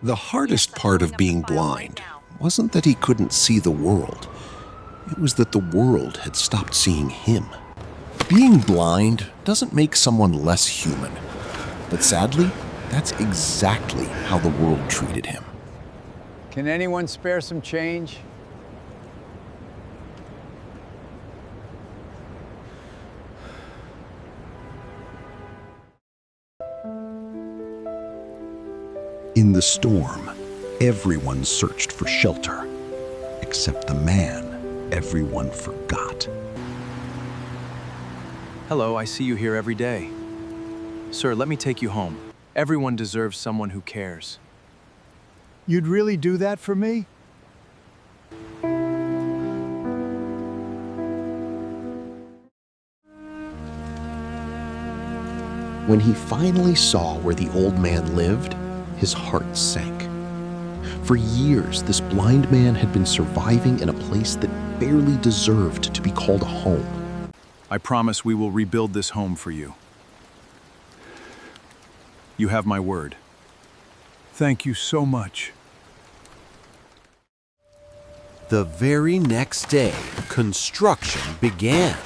The hardest part of being blind wasn't that he couldn't see the world. It was that the world had stopped seeing him. Being blind doesn't make someone less human. But sadly, that's exactly how the world treated him. Can anyone spare some change? In the storm, everyone searched for shelter, except the man everyone forgot. Hello, I see you here every day. Sir, let me take you home. Everyone deserves someone who cares. You'd really do that for me? When he finally saw where the old man lived, his heart sank. For years, this blind man had been surviving in a place that barely deserved to be called a home. I promise we will rebuild this home for you. You have my word. Thank you so much. The very next day, construction began.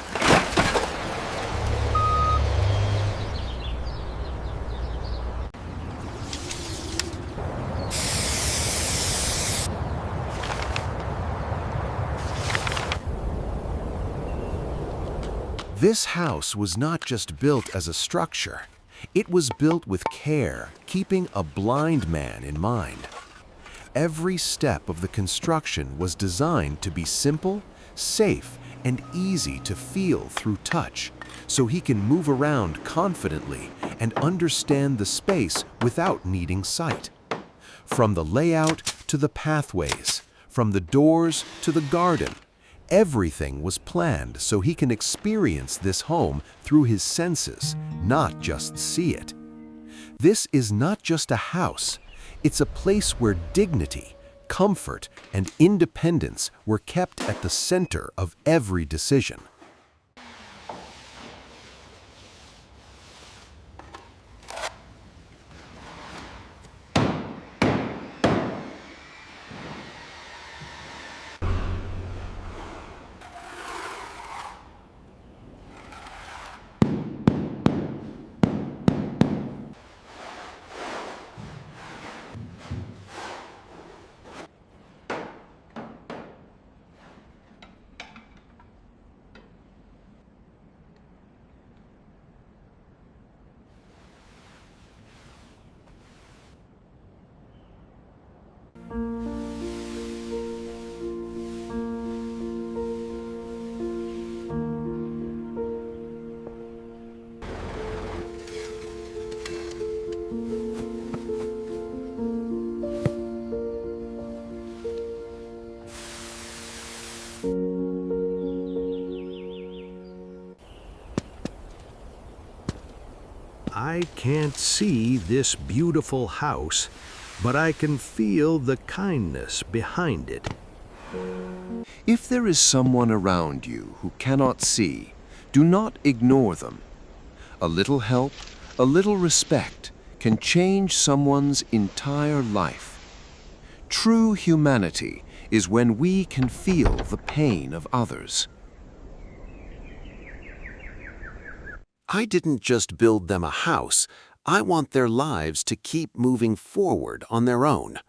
This house was not just built as a structure. It was built with care, keeping a blind man in mind. Every step of the construction was designed to be simple, safe, and easy to feel through touch, so he can move around confidently and understand the space without needing sight. From the layout to the pathways, from the doors to the garden, everything was planned so he can experience this home through his senses, not just see it. This is not just a house, it's a place where dignity, comfort, and independence were kept at the center of every decision. I can't see this beautiful house, but I can feel the kindness behind it. If there is someone around you who cannot see, do not ignore them. A little help, a little respect can change someone's entire life. True humanity is when we can feel the pain of others. I didn't just build them a house, I want their lives to keep moving forward on their own.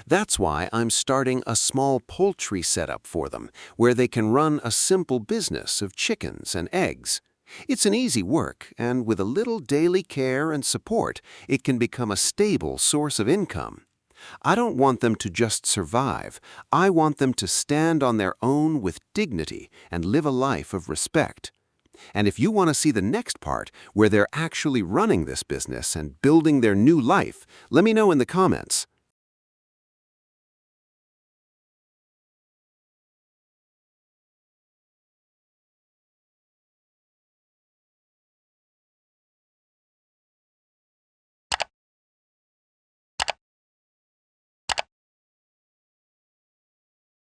That's why I'm starting a small poultry setup for them, where they can run a simple business of chickens and eggs. It's an easy work, and with a little daily care and support, it can become a stable source of income. I don't want them to just survive. I want them to stand on their own with dignity and live a life of respect. And if you want to see the next part, where they're actually running this business and building their new life, let me know in the comments.